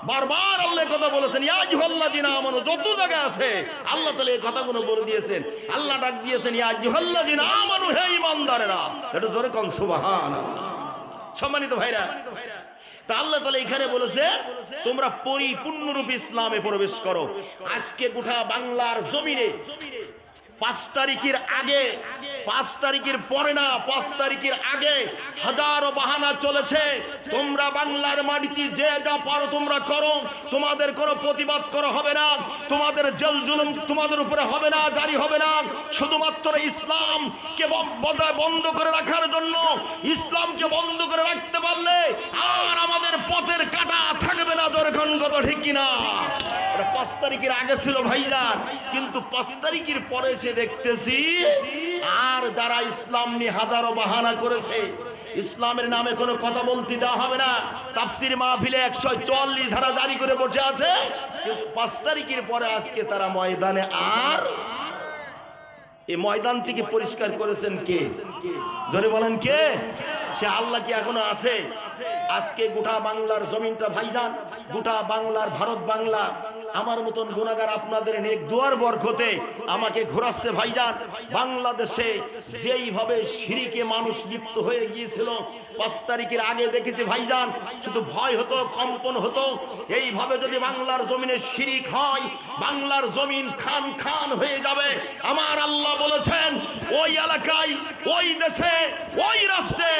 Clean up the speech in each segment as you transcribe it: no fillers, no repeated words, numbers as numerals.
বারবার আল্লাহ কথা বলেছেন, ইয়া আইয়ুহাল্লাযিনা আমানু, যত জায়গা আছে আল্লাহ তাআলা এই কথাগুলো বলে দিয়েছেন। আল্লাহ ডাক দিয়েছেন, ইয়া আইয়ুহাল্লাযিনা আমানু, হে ঈমানদারেরা। একটু জোরে কোন সুবহানাল্লাহ। সম্মানিত ভাইরা, তা আল্লাহ তাআলা এখানে বলেছে তোমরা পরিপূর্ণরূপে ইসলামে প্রবেশ করো। আজকে গোটা বাংলার জমিনে 5 তারিখের আগে, 5 তারিখের পরে না, 5 তারিখের আগে হাজারো বাহানা চলেছে। তোমরা বাংলার মাটিতে যে যা পারো তোমরা করো, তোমাদের কোনো প্রতিবাদ করা হবে না, তোমাদের জেল জুলুম তোমাদের উপরে হবে না, জারি হবে না। শুধুমাত্র ইসলামকে বন্ধ করে রাখার জন্য, ইসলামকে বন্ধ করে রাখতে পারলে আর আমাদের পথের কাঁটা থাকবে না। যখন কত ঠিক কিনা? 5 তারিখের আগে ছিল ভাইজান, কিন্তু 5 তারিখের পরে এসে দেখতেছি আর যারা ইসলাম নিয়ে হাজারো বাহানা করেছে, ইসলামের নামে কোনো কথা বলতে দেওয়া হবে না, তাফসীর মাহফিলে 144 ধারা জারি করে বসে আছে, কিন্তু 5 তারিখের পরে আজকে তারা ময়দানে আর এই ময়দান থেকে পরিষ্কার করেছেন কে? জোরে বলেন কে? সে আল্লাহ কি এখনো আছে? আজকে গোটা বাংলার জমিনটা ভাইজান, গোটা বাংলার ভারত বাংলা আমার মতন গুনাহগার আপনাদের নেক দুয়ার বরকতে আমাকে ঘোরাচ্ছে ভাইজান। বাংলাদেশে যেইভাবে শিরকে মানুষ লিপ্ত হয়ে গিয়েছিল 5 তারিখের আগে দেখেছি ভাইজান, শুধু ভয় হতো, কম্পন হতো। এইভাবে যদি বাংলার জমিনে শিরিক হয়, বাংলার জমিন খান খান হয়ে যাবে। আমার আল্লাহ বলেছেন ওই এলাকায়, ওই দেশে, ওই রাষ্ট্রে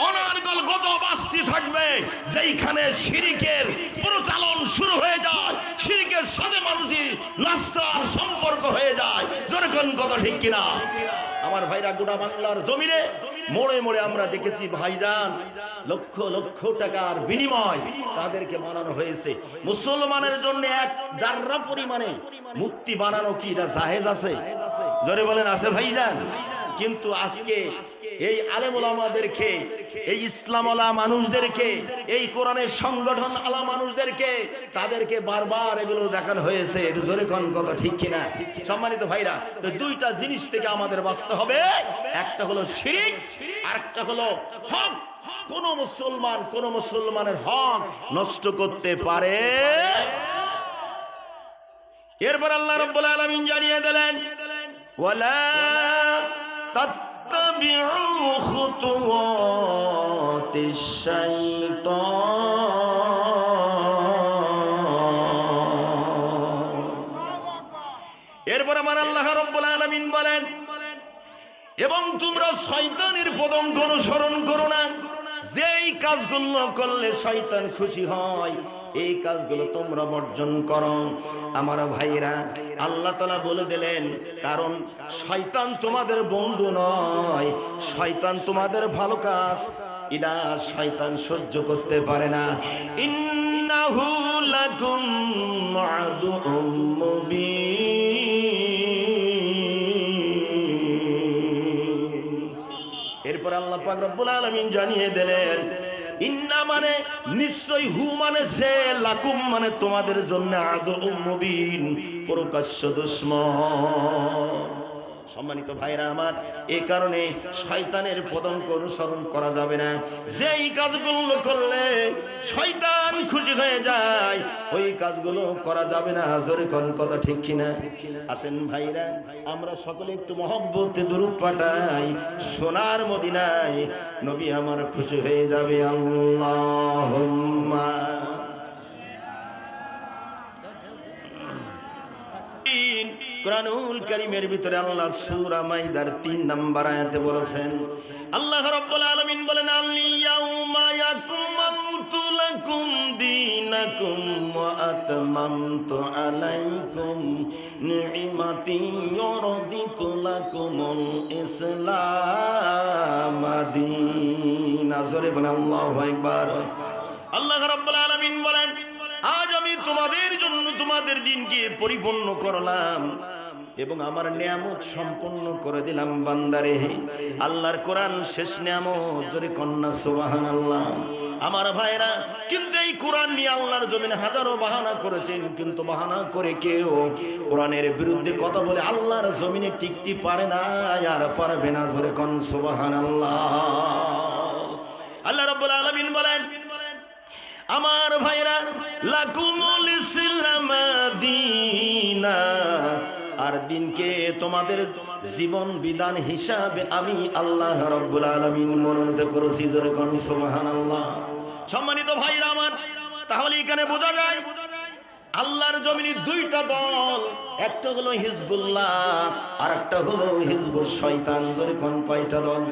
অনার্গল গজব আসতে থাকবে যেইখানে শিরিকের প্রচলন শুরু হয়ে যায়, শিরিকের সাথে মানুষের নাস্তার সম্পর্ক হয়ে যায়। যেরকম কথা ঠিক কিনা? আমার ভাইরা, গোটা বাংলার জমিনে মোড়ে মোড়ে আমরা দেখেছি ভাইজান, লক্ষ লক্ষ টাকার বিনিময় তাদেরকে বানানো হয়েছে। মুসলমানের জন্য এক জাররা পরিমাণে মুক্তি বানানো কি এটা জায়েজ আছে? জোরে বলেন আছে ভাইজান? কিন্তু আজকে এই আলেম ওলামাদেরকে, এই ইসলাম ওয়ালা মানুষদেরকে, এই কোরআনের সংগঠন আলা মানুষদেরকে, তাদেরকে বারবার এগুলো দেখানো হয়েছে। একটু জোরে কোন কথা ঠিক কিনা? সম্মানিত ভাইরা, দুইটা জিনিস থেকে আমাদের বাঁচতে হবে। একটা হলো শিরক, আর একটা হলো হক। কোন মুসলমান কোন মুসলমানের হক নষ্ট করতে পারে? এরপর আল্লাহ রাব্বুল আলামিন জানিয়ে দিলেন, ওয়ালা তাত্তাবিউ খুতুওয়াতিশ শাইতান। এরপর আমার আল্লাহ রাব্বুল আলামিন বলেন, এবং তোমরা শয়তানের পদঙ্ক অনুসরণ করো না। যেই কাজগুলো করলে শয়তান খুশি হয় এই কাজগুলো তোমরা বর্জন করো। আমার ভাইরা, আল্লাহ তাআলা বলে দিলেন, কারণ শয়তান তোমাদের বন্ধু নয়, শয়তান তোমাদের ভালো কাজ ইলা শয়তান সহ্য করতে পারে না। ইন্নাহু লাকুম আদুউম মুবিন। এরপর আল্লাহ পাক রব্বুল আলামিন জানিয়ে দিলেন, ইন্না মানে নিশ্চয়, হু মানে সে, লাকুম মানে তোমাদের জন্য, আদুউম মুবিন প্রকাশ্য দুশমন। সম্মানিত ভাইরা আমার, এই কারণে শয়তানের পদঙ্ক অনুসরণ করা যাবে না। যেই কাজগুলো করলে শয়তান খুশি হয়ে যায় ওই কাজগুলো করা যাবে না। জোরে কোন কথা ঠিক কিনা? আসেন ভাইরা, আমরা সকলে একটু মহব্বতে দুরূদ পাঠাই সোনার মদিনায়, নবী আমার খুশি হয়ে যাবে। আল্লাহুম্মা কুরআনুল কারীমের ভিতরে আল্লাহ সূরা মাইদার 3 নম্বর আয়াতে বলেছেন, আল্লাহ রাব্বুল আলামিন বলেন, আল-ইয়াউমা ইয়াকমালতু লাকুম দীনাকুম ওয়া আতমামতু আলাইকুম নি'মাতি ওয়া রাদিতু লাকুমুল ইসলাম দীনা। জোরে বলেন আল্লাহু আকবার। আল্লাহ রাব্বুল আলামিন বলেন, আজ আমি তোমাদের জন্য তোমাদের দিনকে পরিপূর্ণ করলাম এবং আমার নিয়ামত সম্পূর্ণ করে দিলাম বান্দারে। আল্লাহর কোরআন শেষ নিয়ামত। জোরে কন্যা সুবহানাল্লাহ। আমার ভাইরা, কিন্তু এই কোরআন নিয়ে আল্লাহর জমিনে হাজারো বাহানা করেছেন, কিন্তু বাহানা করে কেউ কোরআনের বিরুদ্ধে কথা বলে আল্লাহর জমিনে টিকতে পারে না, আর পারবে না। জোরে কন্যা সুবহানাল্লাহ। আল্লাহ রাব্বুল আলামিন বলেন, আমার ভাইরা লাকুমুল ইসলাম দীনা, আর দিনকে তোমাদের জীবন বিধান হিসাবে আমি আল্লাহ রাব্বুল আলামিন মনোনীত করেছি। জোরে কোন সুবহানাল্লাহ। সম্মানিত ভাইরা আমার, তাহলে এখানে বোঝা যায় আল্লাহর জমিনে দুইটা দল, একটা হলো হিজবুল্লাহ আর একটা হলো হিজবুল শয়তান। জোরে কোন কয়টা দল?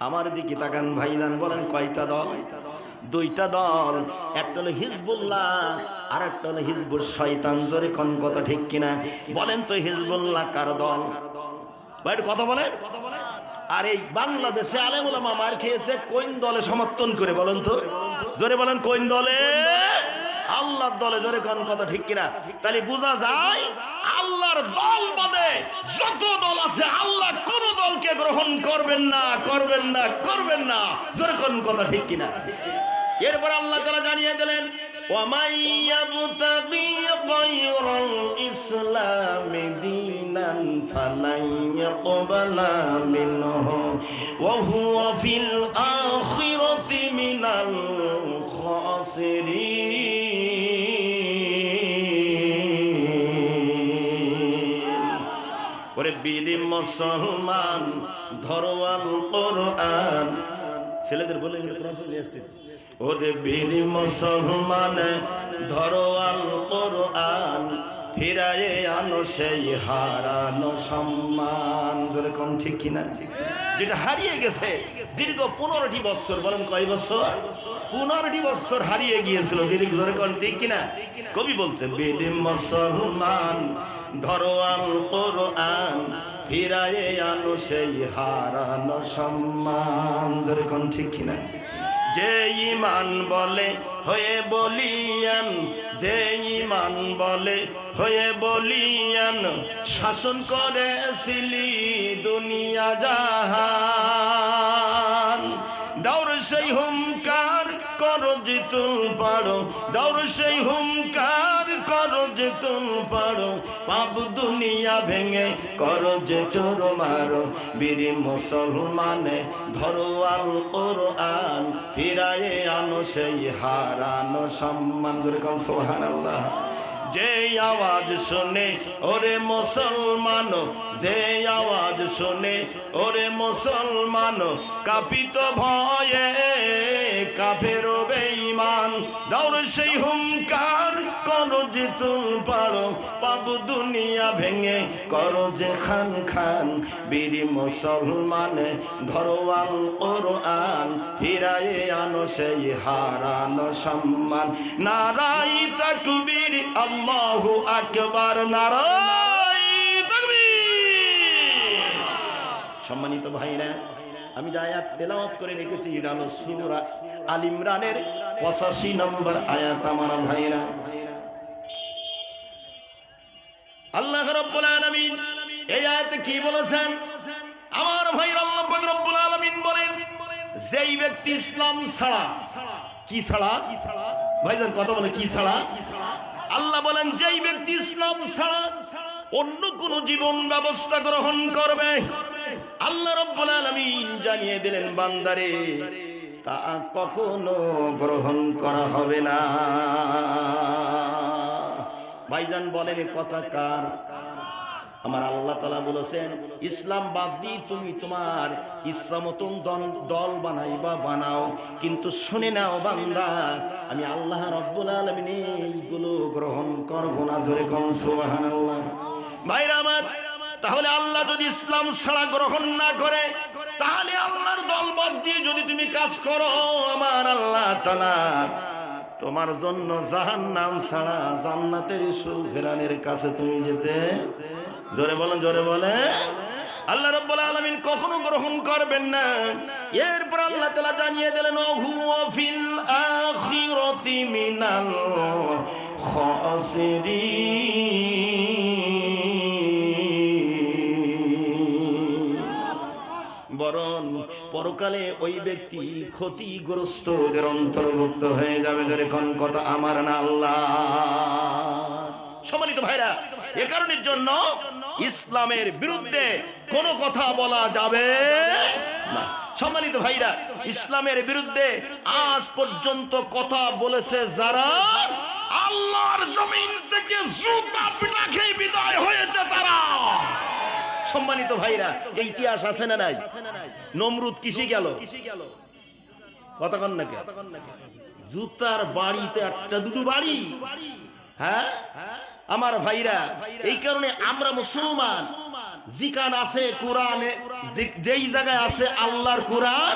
আমার দিকে তাকান ভাইজান, বলেন কয়টা দল? দুইটা দল, একটা হলো হিজবুল্লাহ আর একটা হলো হিজবুল শয়তান। জোরে কোন কথা ঠিক কিনা? বলেন তো হিজবুল্লাহ কার দল? ভাই কথা বলেন। আর এই বাংলাদেশে আলেম ওলামা মার খেয়েছে কোন দলে সমর্থন করে? বলেন তো, জোরে বলেন কোন দলে? আল্লাহর দলে। জোরে কোন কথা ঠিক কিনা? তাহলে বোঝা যায় আল্লাহর দল বাদে যত দল আছে আল্লাহ কোন দলকে গ্রহণ করবেন না, করবেন না, করবেন না। জোরে কোন কথা ঠিক কিনা? এরপর আল্লাহ তাআলা জানিয়ে দিলেন ওয়ামাই ইয়াবতাগি গায়রাল ইসলামি দীনান ফালাই ইয়াকবালা মিনহু ওয়া হুয়া ফিল আখিরাতি মিনাল খাসিরিন। ওরে বীর মুসলমান ধরো আল কোরআন। ছেলেদের বলে কোরআন নিয়ে আসছে। ওরে বীর মুসলমান ধরো আল কোরআন, ফিরায়ে আনো সেই হারানো সম্মান। জোরে কোন ঠিক কিনা? যেটা হারিয়ে গেছে দীর্ঘ 15টি বছর। বলেন কয় বছর? 15টি বছর হারিয়ে গিয়েছিল। জোরে কোন ঠিক কিনা? কবি বলছে বীর মুসলমান ধরো আল কোরআন, ফিরায়ে আনো সেই হারানো সম্মান। জোরে কোন ঠিক কিনা? যে ঈমান বলে হয়ে বলিয়ান, যে ঈমান বলে হয়ে বলিয়ান, শাসন করেছিলি দুনিয়া জাহান। দাউর সেই হুঙ্কার করো যে তুল পারো, দাউর সেই হুঙ্কার করো যে তুল পারো, পাপ দুনিয়া ভেঙে করো যে চোর মারো। বীর মুসলমানে ধরো আল কোরআন, ফিরায়ে আনো সেই হারানো সম্মান। জোরে কোন সুবহানাল্লাহ। যে আওয়াজ শুনে ওরে মুসলমান, যে আওয়াজ শুনে ওরে মুসলমান, কাঁপিত ভয়ে কাফের বেঈমান। দাউর সেই হুঙ্কার করো যে তুল পারো, পাপ দুনিয়া ভেঙে করো যে খান খান। বীর মুসলমানে ধরো আল কোরআন, ফিরায়ে আনো সেই হারানো সম্মান। নারায়ে তাকবীর আল্লাহু আকবার, নারায়ে তাকবীর। সম্মানিত ভাইরা, আমি যে আয়াত তেলাওয়াত করে রেখেছি এটা হলো সূরা আল ইমরানের 85 নম্বর আয়াত। আমার ভাইরা, আল্লাহ রাব্বুল আলামিন এই আয়াতে কি বলেছেন? আমার ভাইরা, আল্লাহ পাক রব্বুল আলামিন বলেন যেই ব্যক্তি ইসলাম ছাড়া, কি ছাড়া ভাইজান কথা বলে, কি ছাড়া? আল্লাহ বলেন যেই ব্যক্তি ইসলাম ছাড়া অন্য কোন জীবন ব্যবস্থা গ্রহণ করবে, আল্লাহ রাব্বুল আলামিন জানিয়ে দিলেন বান্দারে তা কখনো গ্রহণ করা হবে না। ভাইজান বলেন কথা কার? আমার আল্লাহ তাআলা বলেছেন ইসলাম বাদ দিয়ে তুমি তোমার ইচ্ছা মতন দল বানাইবা বানাও, কিন্তু শুনে নাও বান্দা, আমি আল্লাহ রাব্বুল আলামিন এইগুলো গ্রহণ করব না। জোরে কোন সুবহানাল্লাহ। ভাইরা আমার, তাহলে আল্লাহ যদি ইসলাম ছাড়া গ্রহণ না করে, তাহলে আল্লাহর দল বাদ দিয়ে যদি তুমি কাজ করো, আমার আল্লাহ তাআলা তোমার জন্য জাহান্নাম ছাড়া জান্নাতের সুফেরানের কাছে তুমি যেতে, জোরে বলেন, জোরে বলে, আল্লাহ রাব্বুল আলামিন কখনো গ্রহণ করবেন না। এরপর আল্লাহ তাআলা জানিয়ে দিলেন হুয়া ফিল আখিরাতি মিনাল খাসিরিন। বরং পরকালে ওই ব্যক্তি ক্ষতিগ্রস্তদের অন্তর্ভুক্ত হয়ে যাবে। জোরে কোন কথা আমার না আল্লাহ। সম্মানিত ভাইরা, এ কারণের জন্য ইসলামের বিরুদ্ধে কোনো কথা বলা যাবে না। সম্মানিত ভাইরা, ইসলামের বিরুদ্ধে আজ পর্যন্ত কথা বলেছে যারা, আল্লাহর জমিন থেকে জুতা পিটা খেয়ে বিদায় হয়েছে তারা। সম্মানিত ভাইরা, এই ইতিহাস আছে না নাই? নমরুদ কিসে গেল? কথা কন না কে? জুতার বাড়িতে একটা দুটো বাড়ি। হ্যাঁ আমার ভাইরা, এই কারণে আমরা মুসলমান, জিকান আছে কোরআনে, যেই জায়গায় আছে আল্লাহর কোরআন,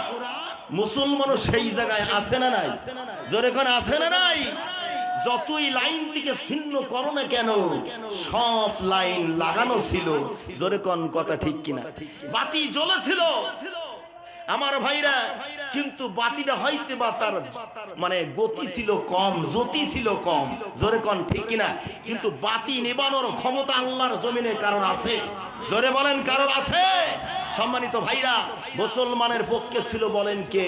মুসলমানও সেই জায়গায় আছে না নাই? জোরে কোন আছে না নাই? যতই লাইন থেকে ছিন্ন করো না কেন, সব লাইন লাগানো ছিল। জোরে কোন কথা ঠিক কিনা? বাতি জ্বলেছিল আমার ভাইরা, কিন্তু বাতিটা হইতে বা তার মানে গতি ছিল কম, জ্যোতি ছিল কম। জোরে কোন ঠিক কিনা? কিন্তু বাতি নেবানোর ক্ষমতা আল্লাহর জমিনে কারোর আছে? জোরে বলেন, কারোর আছে? সম্মানিত ভাইরা, মুসলমানের পক্ষে ছিল বলেন কে?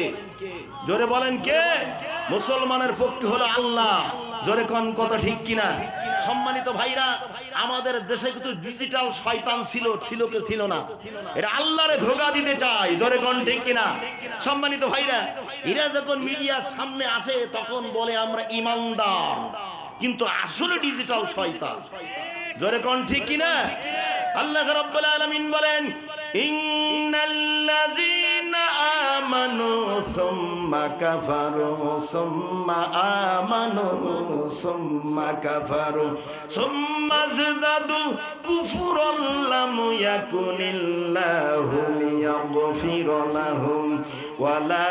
জোরে বলেন কে? মুসলমানের পক্ষে হলো আল্লাহ। জোরে কোন কথা ঠিক কিনা? সম্মানিত ভাইরা, আমাদের দেশে কিছু ডিজিটাল শয়তান ছিল, ছিল কে ছিল না? এরা আল্লাহরে ধোঁকা দিতে চায়। জোরে কোন ঠিক কিনা? সম্মানিত ভাইরা, এরা যখন মিডিয়ার সামনে আসে তখন বলে আমরা ইমানদার, কিন্তু আসলে ডিজিটাল শয়তান। জোরে কোন ঠিক কিনা? আল্লাহ রাব্বুল আলামিন বলেন, ইন্নাল্লাযীনা আমানু সুম্মা কাফারু সুম্মা আমানু সুম্মা কাফারু সুম্মা যাদাদু কুফরান লাম ইয়াকুনিল্লাহু লিয়াগফিরা লাহুম ওয়ালা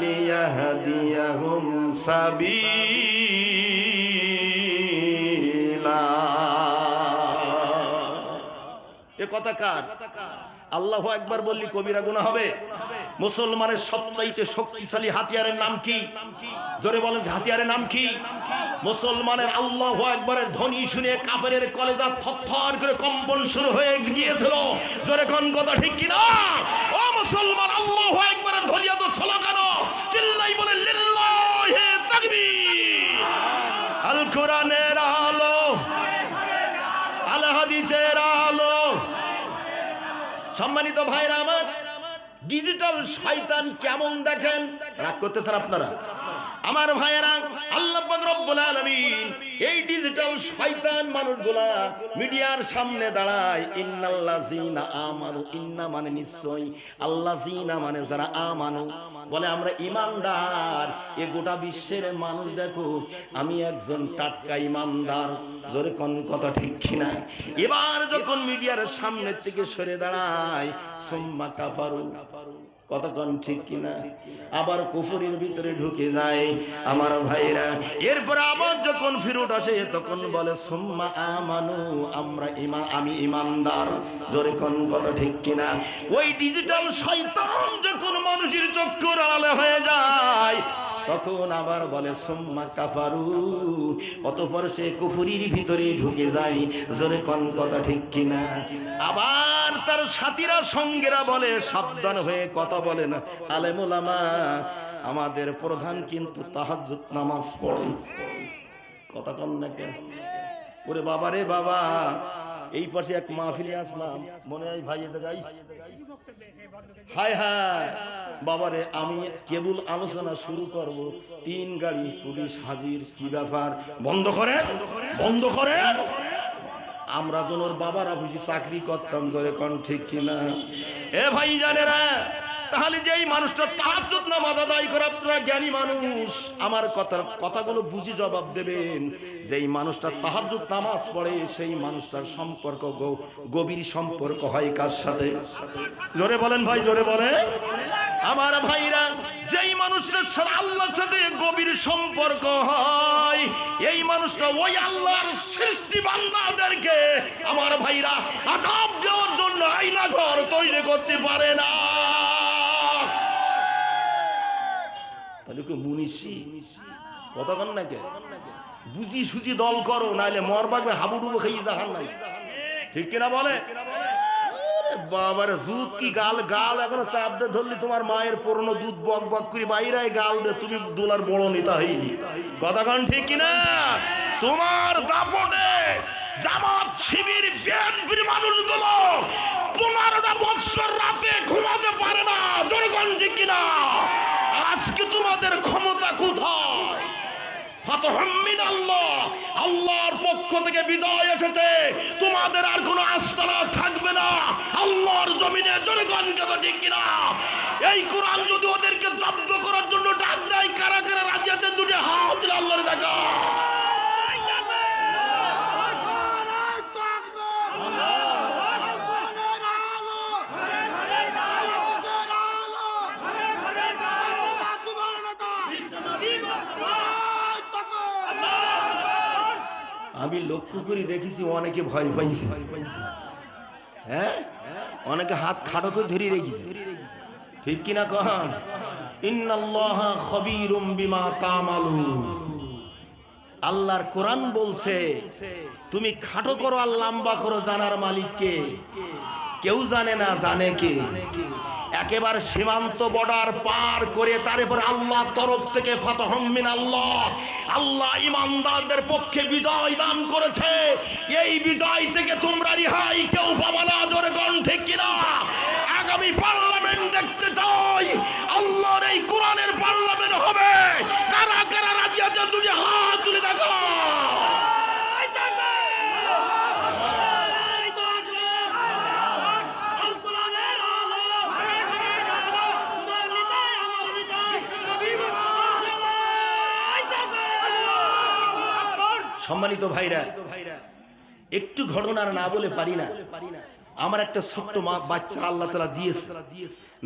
লিয়াহদিয়াহুম সাবিলা। এ কথা কার? আল্লাহু আকবার বললি কবিরা গুনাহ হবে? মুসলমানের সবচাইতে শক্তিশালী হাতিয়ারের নাম কি? জোরে বলেন, হাতিয়ারের নাম কি? মুসলমানের আল্লাহু আকবারের ধ্বনি শুনে কাফেরের কলেজা থরথর করে কম্পন শুরু হয়ে গিয়েছিল। জোরে কোন কথা ঠিক কি না? ও মুসলমান, আল্লাহু আকবারের ধ্বনি এত ছিল কেন? চিল্লাই বলে লিল্লাহি তাকবীর। আল কোরআনের আলো, আল হাদিসের আলো। সম্মানিত ভাইরা আমার, ডিজিটাল শয়তান কেমন দেখেন? রাগ করতেছেন আপনারা? আমার ভাইয়েরা, আল্লাহ পাক রব্বুল আলামিন এই ডিজিটাল শয়তান মানুষগুলা মিডিয়ার সামনে দাঁড়ায়, ইন্নাল্লাযীনা আমানু, ইন্না মানে নিশ্চয়, আল্লাযীনা মানে যারা আমানু, বলে আমরা ইমানদার। এ গোটা বিশ্বের মানুষ দেখো আমি একজন টাটকা ইমানদার। জোরে কোন কথা ঠিক কিনা? এবার যখন মিডিয়ার সামনে থেকে সরে দাঁড়ায়, সুম্মা কাফারু, কতক্ষণ ঠিক কিনা? আবার কুফরির ভিতরে ঢুকে যায় আমার ভাইরা। এরপর আবার যখন ফিরত আসে তখন বলে সুম্মা আমানু, আমরা আমি ইমানদার। জোরে কোন কথা ঠিক কিনা? ওই ডিজিটাল শয়তান যখন মানুষের চক্ষুর আড়ালে হয়ে যায় তখন আবার বলে সুম্মা কাফারু, অতঃপর সে কুফরির ভিতরে ঢুকে যায়। জোরে কোন কথা ঠিক কিনা? আবার তার সাথীরা সঙ্গীরা বলে সাবধান হয়ে কথা বলে না। আলেম ওলামা আমাদের প্রধান কিন্তু তাহাজ্জুদ নামাজ পড়ে। কথা কন না কেন? ওরে বাবা রে বাবা, এই পাশে এক মাহফিলে আসলাম, মনে হয় ভাই জায়গায়, হায় হায় বাবারে, আমি কেবল আলোচনা শুরু করব, 3 গাড়ি পুলিশ হাজির। কি ব্যাপার? বন্ধ করে, বন্ধ করে। আমরা জনের বাবারা বুঝি চাকরি করতাম। জোরে কোন ঠিক কিনা? এ ভাই জানেরা, তাহলে যেই মানুষটা তাহাজ্জুদ নামাজ আদায় করে, আপনারা জ্ঞানী মানুষ, আমার কথাগুলো বুঝি জবাব দেবেন। যেই মানুষটা তাহাজ্জুদ নামাজ পড়ে সেই মানুষটার সম্পর্ক গভীর সম্পর্ক হয় কার সাথে? জোরে বলেন ভাই, জোরে বলে। আমার ভাইরা, যেই মানুষের সাথে আল্লাহর সাথে গভীর সম্পর্ক হয়, এই মানুষটা ওই আল্লাহর সৃষ্টি বান্দাদেরকে আমার ভাইরা আযাব দেওয়ার জন্য আয়না ঘর তৈরি করতে পারে না। তাহলে কি মুনিশি কতক্ষণ নাকি বুঝি সুজি দল করো, নাইলে মরবাগবে হাবুডুবু খেয়ে জাহান নাই। ঠিক কিনা বলে? বাবার দুধ কি গাল গাল এখনো চাপ দে ধরলি, তোমার মায়ের পুরনো দুধ বক বক করে বাইরে গাল দে, তুমি দোলার বড় নেতা হইনি। কথাক্ষণ ঠিক কিনা? তোমার দাপটে জামাত শিবির বিএনপির মানুষগুলো 15টা বছর রাতে ঘুমাতে পারে না, জনগণ ঠিক কিনা? আজকে তোমাদের ক্ষমতা কোথায়? আল্লাহর পক্ষ থেকে বিজয় এসেছে, তোমাদের আর কোনো আস্তানা থাকবে না আল্লাহর জমিনে, জনগণকে তো ঠিক কিনা? এই কোরআন যদি ওদেরকে জব্দ করার জন্য ডাক দেয়, কারা কারা রাজি আছে? দুটি হাত তুলে আল্লাহর দেখা। আমি লক্ষ্য করি দেখেছি অনেকে ভয় পাইছে, হ্যাঁ, অনেকে হাত খাটো করে ধরে রেখেছে, ঠিক কিনা কন? ইন্নাল্লাহা খবীরুম বিমা তা'মালুন। আল্লাহর কোরআন বলছে তুমি খাটো করো আর লম্বা করো, জানার মালিককে কেউ জানে না, জানে কে? একেবারে সীমান্ত বর্ডার পার করে তারপর আল্লাহ তরফ থেকে ফাতহুম মিনাল্লাহ, আল্লাহ ইমানদারদের পক্ষে বিজয় দান করেছে। এই বিজয় থেকে তোমরা রিহাই কেউ পাবে না, জোরে গণ ঠিক কিনা? আগামী পার্লামেন্ট দেখতে চাই, আল্লাহর এই কোরআনের পার্লামেন্ট হবে। কারা কারা রাজি আছে? দুটি হাত তুলে দেখো। সম্মানিত ভাইরা, একটু ঘটনার না বলে পারি না। আমার একটা ছোট্ট বাচ্চা আল্লাহ তাআলা দিয়েছে,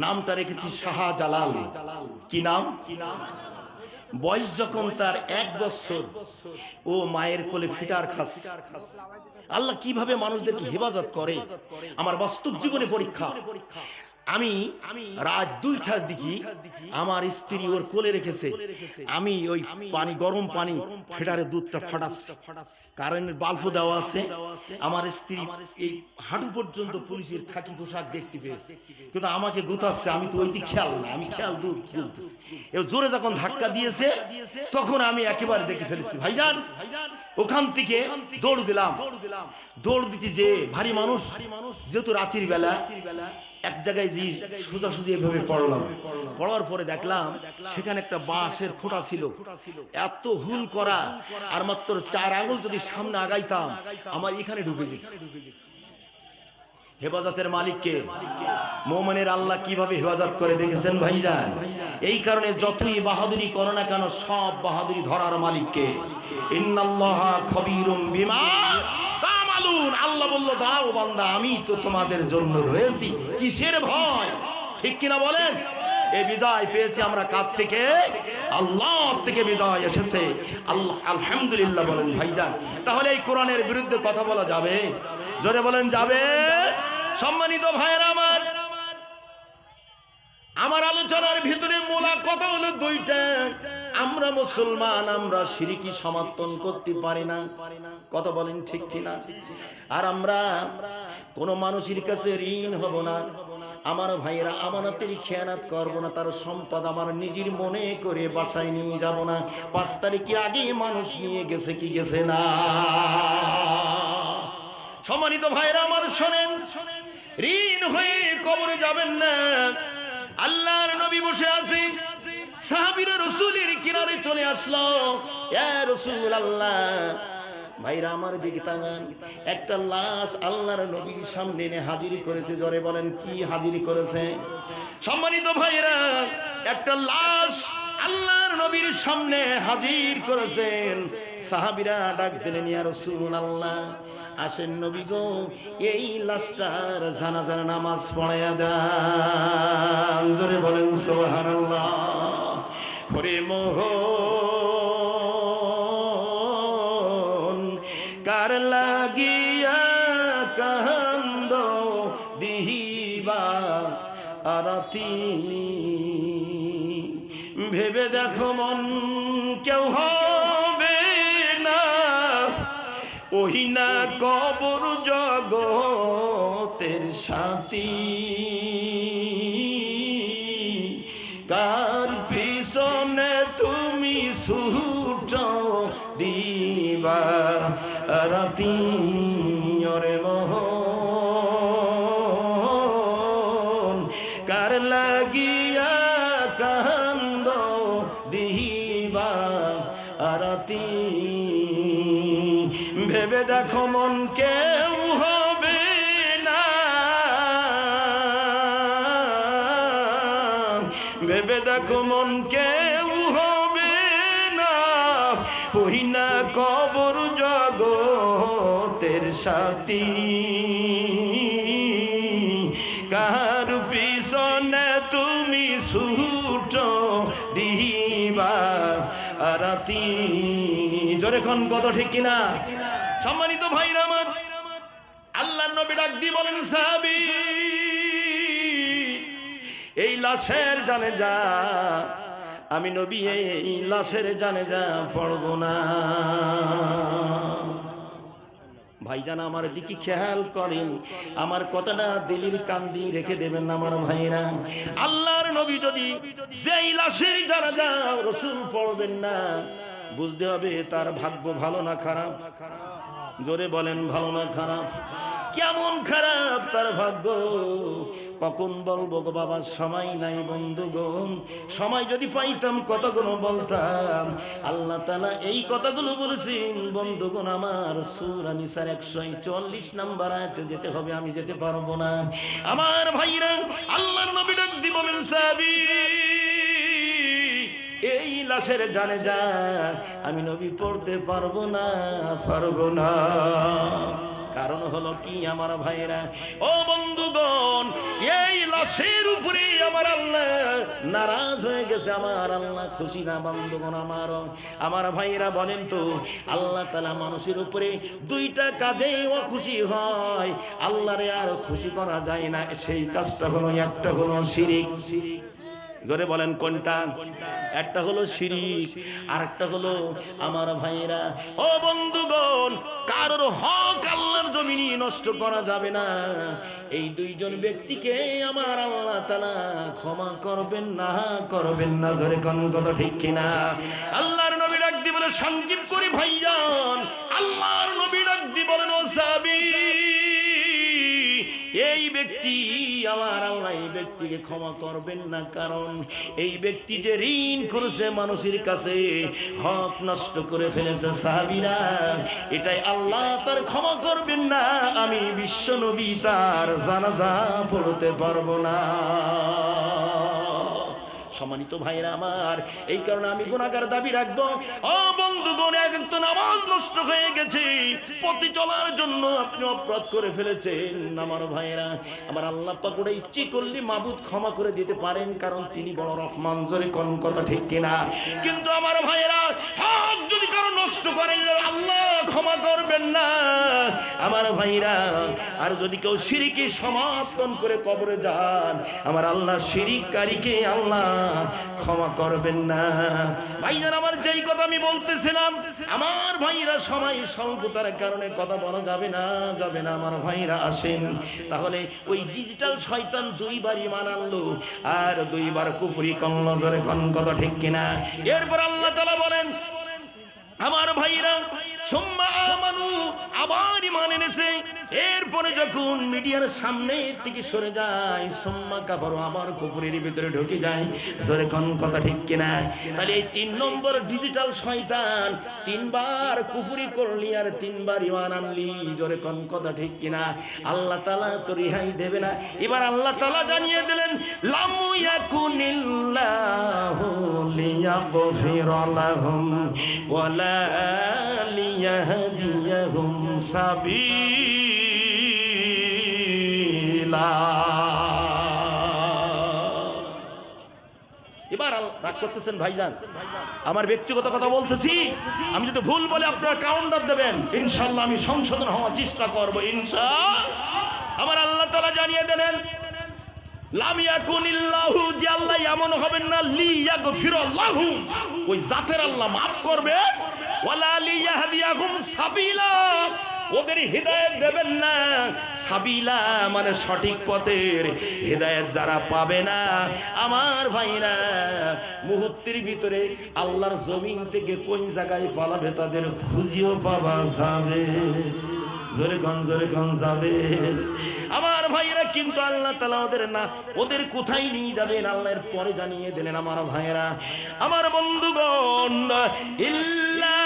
নামটা রেখেছি শাহজালাল। কি নাম? বয়স যখন তার 1 বছর, ও মায়ের কোলে ফিটার খাচ্ছে। আল্লাহ কিভাবে মানুষদেরকে হেফাজত করে আমার বাস্তব জীবনে পরীক্ষা। আমি রাত 2টার দিকে আমার স্ত্রী ওর কোলে রেখেছে, আমি ওই পানি, গরম পানি ফিটারে দুধটা ফাটাচ্ছি, কারেন্টের বাল্বও দেওয়া আছে। আমার স্ত্রী এই হাঁটু পর্যন্ত পুলিশের খাকি পোশাক দেখতে পেয়েছে, কিন্তু আমাকে গোতাচ্ছে। আমি তো ওই দিকে খেয়াল না, আমি খেয়াল দুধ বলতেছি। এবার জোরে যখন ধাক্কা দিয়েছে তখন আমি একেবারে দেখে ফেলেছি। ভাইজান, ওখান থেকে দৌড় দিলাম। দৌড় দিতে যে ভারী মানুষ, যেহেতু রাতের বেলা, এক জায়গায় যে সোজাসুজি এভাবে পড়লাম। পড়ার পরে দেখলাম সেখানে একটা বাঁশের খোঁটা ছিল, এত হুল করা, আর মাত্র 4 আঙুল যদি সামনে আগাইতাম আমার এখানে ঢুকে যেত। হেফাজতের মালিককে, মুমিনের আল্লাহ কিভাবে হেফাজত করে দেখেছেন ভাইজান? এই কারণে যতই বাহাদুরি করো না কেন, সব বাহাদুরি ধরার মালিককে। ইন্নাল্লাহা খবীরুম বিমা তা'মালুন। আল্লাহ বলল, দাও বান্দা, আমি তো তোমাদের জন্য রয়েছি, কিসের ভয়? ঠিক কিনা বলেন? এই বিজয় পেয়েছি আমরা কাছ থেকে? আল্লাহ থেকে বিজয় এসেছে। আল্লাহ আলহামদুলিল্লাহ বলেন ভাইজান। তাহলে এই কোরআনের বিরুদ্ধে কথা বলা যাবে? জোরে বলেন, যাবে? সম্মানিত ভাইরা আমার আলোচনার ভিতরে মূল কথা হলো 2টা। আমরা মুসলমান, আমরা শিরকি সমর্থন করতে পারি না, কথা বলেন ঠিক কিনা? আর আমরা কোন মানুষের কাছে ঋণ হব না। আমার ভাইয়েরা, আমানতের খেয়ানত করব না, তার সম্পদ আমার নিজের মনে করে বাসায় নিয়ে যাব না। 5 তারিখের আগে মানুষ নিয়ে গেছে কি গেছে না? সম্মানিত ভাইরা আমার, শোনেন, ঋণ হয়ে কবরে যাবেন না। আল্লাহর নবী বসে আছে, সাহাবীরা রাসূলের কিনারে চলে আসলো। ইয়া রাসূলুল্লাহ, ভাইরা আমার দিকে তাকান। একটা লাশ আল্লাহর নবীর সামনে এনে হাজির করেছে। জোরে বলেন, কি হাজির করেছে? সম্মানিত ভাইরা, একটা লাশ আল্লাহর নবীর সামনে হাজির করেছেন। সাহাবীরা ডাক দিলেন, ইয়া রাসূলুল্লাহ, আসেন নবী গো, এই লাশটার জানাজার নামাজ পড়ায়া দেন। জোরে বলেন সুবহানাল্লাহ। ওরে মোহন, কার লাগিয়া কান্দ দিহিবা আরতি, ভেবে দেখো মন, কেউ হবে না ওই না কবর জগতের সাথী। কার পিছনে তুমি ছুট দিবা রাতি? ওরে মোহন, ভেবে দেখো মন কেউ হবে না, ভেবে দেখো মন কেউ হবে না, ওই না কবর জগতের সাথী। কার পিছনে তুমি ছুটো দিবা রাতি। জোরে কোন কত ঠিক কিনা? সম্মানিত ভাইরা আমার, আল্লাহর নবী ডাক দিয়ে বলেন সাহাবী, এই লাশের জানাজা আমি নবী এই লাশের জানাজা পড়ব না। ভাইজান আমার দিকে খেয়াল করেন, আমার কথাটা দিলির কান দিয়ে রেখে দেবেন আমার ভাইরা। আল্লাহর নবী যদি যেই লাশের জানাজা রাসূল পড়বেন না, বুঝতে হবে তার ভাগ্য ভালো না খারাপ। জোরে বলেন ভালো না খারাপ? কেমন খারাপ তার ভাগ্য। কখন বলবো গো বাবা, সময় নাই বন্ধুগণ। সময় যদি পাইতাম কতগুলো বলতাম। আল্লাহ তাআলা এই কথাগুলো বলেছেন বন্ধুগণ আমার সূরা নিসার 144 নম্বর আয়াতে যেতে হবে, আমি যেতে পারবো না। আমার ভাইরা, আল্লাহর নবী ডাক দিয়ে বলেন সাহাবী, এই লাশের জানাজা আমি নবী পড়তে পারবো না, পারবো না। কারণ হলো কি আমার ভাইরা, ও বন্ধুগণ, এই লাশের উপরে আমার আল্লাহ নারাজ হয়ে গেছে, আমার আল্লাহ খুশি না বন্ধুগণ। আমার ভাইরা বলেন তো, আল্লাহ তাআলা মানুষের উপরে দুইটা কাজে অখুশি হয়, আল্লাহরে আর খুশি করা যায় না। সেই কাজটা হলো, একটা হলো শিরিক। জোরে বলেন কোনটা? একটা হলো শিরিক, আর একটা হলো আমার ভাইরা, ও বন্ধুগণ, কারোর হক আল্লাহর জমিনে নষ্ট করা যাবে না। এই দুইজন ব্যক্তিকে আমার আল্লাহ তাআলা ক্ষমা করবেন না, করবেন না। জোরে কোন কথা ঠিক কিনা? আল্লাহর নবী ডাক দিয়ে বলে, সংক্ষেপ করি ভাইজান, আল্লাহর নবী ডাক দিয়ে বলেন, ও সাহাবী, এই ব্যক্তি আমার আল্লাহ এই ব্যক্তিকে ক্ষমা করবেন না, কারণ এই ব্যক্তি যে ঋণ করেছে মানুষের কাছে, হক নষ্ট করে ফেলেছে। সাহাবীরা, এটাই আল্লাহ তার ক্ষমা করবেন না। আমি বিশ্ব নবী তার জানাজা পড়তে পারবো না। সম্মানিত ভাইরা আমার, এই কারণে আমি গুনাহগার দাবি রাখবো। ও বন্ধুগণ, এক তো নামাজ নষ্ট হয়ে গেছে, পথে চলার জন্য আপনি অপরাধ করে ফেলেছেন। আমার ভাইরা আমার, আল্লাহ পাক ওটা ইচ্ছে করলে মাবুদ ক্ষমা করে দিতে পারেন, কারণ তিনি বড় রহমান। জোরে কোন কথা ঠিক কিনা? কিন্তু আমার ভাইরা, হক যদি কারো নষ্ট করেন, আল্লাহ ক্ষমা করবেন না আমার ভাইরা। আর যদি কেউ শিরকে সমর্পণ করে কবরে যান, আমার আল্লাহ শিরককারীকে আল্লাহ ক্ষমা করবেন না। ভাইজান আমার, যেই কথা আমি বলতেছিলাম, আমার ভাইরা সময় স্বল্পতার কারণে কথা বলা যাবে না, যাবে না। আমার ভাইরা আসেন, তাহলে ওই ডিজিটাল শয়তান দুইবার ঈমান আনলো আর দুইবার কুফরি করলো। জোরে কোন কথা ঠিক কিনা? এরপর আল্লাহ তাআলা বলেন, আমার ভাইরা সুম্মা আমানু, আবার ঈমান এনেছে। এরপরে যখন মিডিয়ার সামনে থেকে সরে যায়, সুম্মা কাফারু, আবার কুফরের ভিতরে ঢুকে যায়। জোরে কোন কথা ঠিক কিনা? তাহলে এই 3 নম্বর ডিজিটাল শয়তান, 3 বার কুফরি করলি আর 3 বার ঈমান আনলি। জোরে কোন কথা ঠিক কিনা? আল্লাহ তাআলা তো রেহাই দেবে না। এবার আল্লাহ তাআলা জানিয়ে দিলেন, লাম ইয়াকুনিল্লাহু লিয়াগফিরা লাহুম ওয়ালা লিয়াহদিয়াহুম সাবিলা। এবার রাগ করতেছেন ভাইজান, আমার ব্যক্তিগত কথা বলতেছি। আমি যদি ভুল বলে আপনারা কাউন্টার দেবেন, ইনশাআল্লাহ আমি সংশোধন হওয়ার চেষ্টা করব ইনশাআল্লাহ। আমার আল্লাহ তাআলা জানিয়ে দিলেন, লাম ইয়াকুনিল্লাহু, যে আল্লাহ এমন হবেন না, লিয়াগফিরাল্লাহু, ওই জাতের আল্লাহ maaf করবে, ওয়ালা লিয়াহদিয়াহুম সাবিলা, ওদের হিদায়াত দেবেন না। সাবিলা মানে সঠিক পথের হিদায়াত যারা পাবে না, আমার ভাইরা মুহূর্তের ভিতরে আল্লাহর জমিন থেকে কোন জায়গায় পালাবে তাদের খুঁজিও পাওয়া যাবে। জোরে কোন যাবে আমার ভাইরা। কিন্তু আল্লাহ তাআলা ওদের না, ওদের কোথায় নিয়ে যাবেন আল্লাহর পরে জানিয়ে দিলেন। আমার ভাইরা, আমার বন্ধুগণ, ইল্লা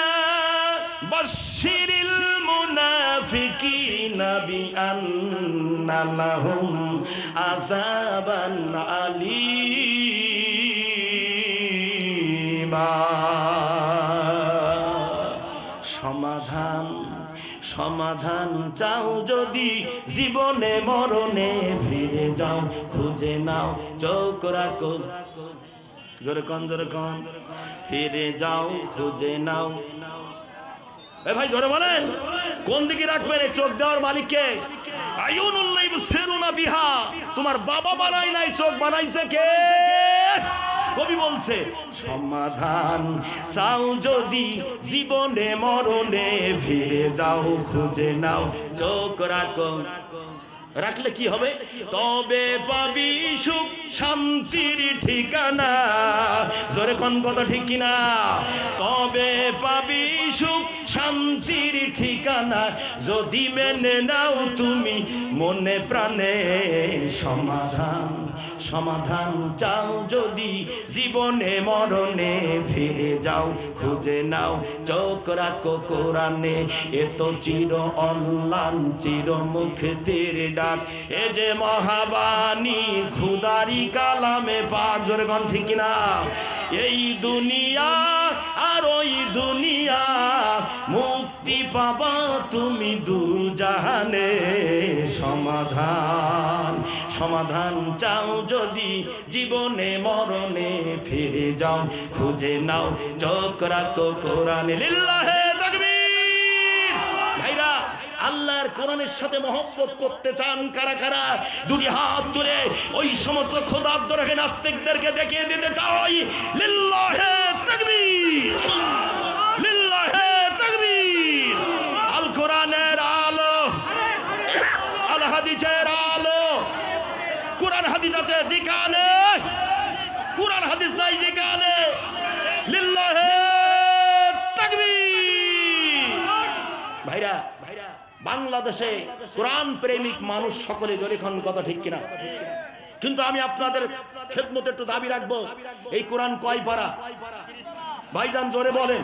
বাশশিরিল মুনাফিকিনা বিআন্না লাহুম আযাবান আলীমা। সমাধান সমাধান চাও যদি জীবনে মরণে ফিরে যাও, খুঁজে নাও চোখ রাখো, জোরে কন ফিরে যাও খুঁজে নাও। এ ভাই জোরে বলেন, কোন দিকে রাখবেন এই চোখ দেওয়ার মালিককে? আয়ুনুল্লাহ ইবসিরুনা বিহা। তোমার বাবা বানাই নাই, চোখ বানাইছে কে? কবি বলছে সমাধান চাও যদি জীবনে মরণে ফিরে যাও, খুঁজে নাও চোখ রাখো। রাখলে কি হবে? তবে পাবি সুখ শান্তির ঠিকানা। জোরে কোন কথা ঠিক কিনা? তবে পাবি সুখ শান্তির ঠিকানা যদি মেনে নাও তুমি মনে প্রাণে। সমাধান সমাধান চাও যদি জীবনে মরণে ফিরে যাও, খুঁজে নাও চোখ রাখো কোরআনে। এ তো চির অম্লান চির মুখের ডাক, এ যে মহাবাণী খুদারি কালামে পাক। জোরে কোন ঠিক কিনা? এই দুনিয়া আর ওই দুনিয়া মুক্তি পাবা তুমি দুজাহানে। সমাধান সমাধান চাও যদি জীবনে মরণে ফিরে যাও, খুঁজে নাও চোখ রাখো কোরআনে। লিল্লাহে তাকবীর। ভাইরা, আল্লাহর কোরআনের সাথে মহব্বত করতে চান কারা কারা? দুটি হাত তুলে ওই সমস্ত খোদাব্দ রেখে নাস্তিকদেরকে দেখিয়ে দিতে চাই। লিল্লাহে তাকবীর, লিল্লাহে তাকবীর। আল কোরআনের আলো, আল হাদিসের আলো। কোরআন হাদিস আছে যেখানে, কোরআন হাদিস নাই যেখানে। লিল্লাহে তাকবীর। ভাইরা, বাংলাদেশে কোরআন প্রেমিক মানুষ সকলে জোরেখন কথা ঠিক কিনা? কিন্তু আমি আপনাদের খেদমতে একটু দাবি রাখবো, এই কোরআন কয় পারা? ভাইজান জোরে বলেন।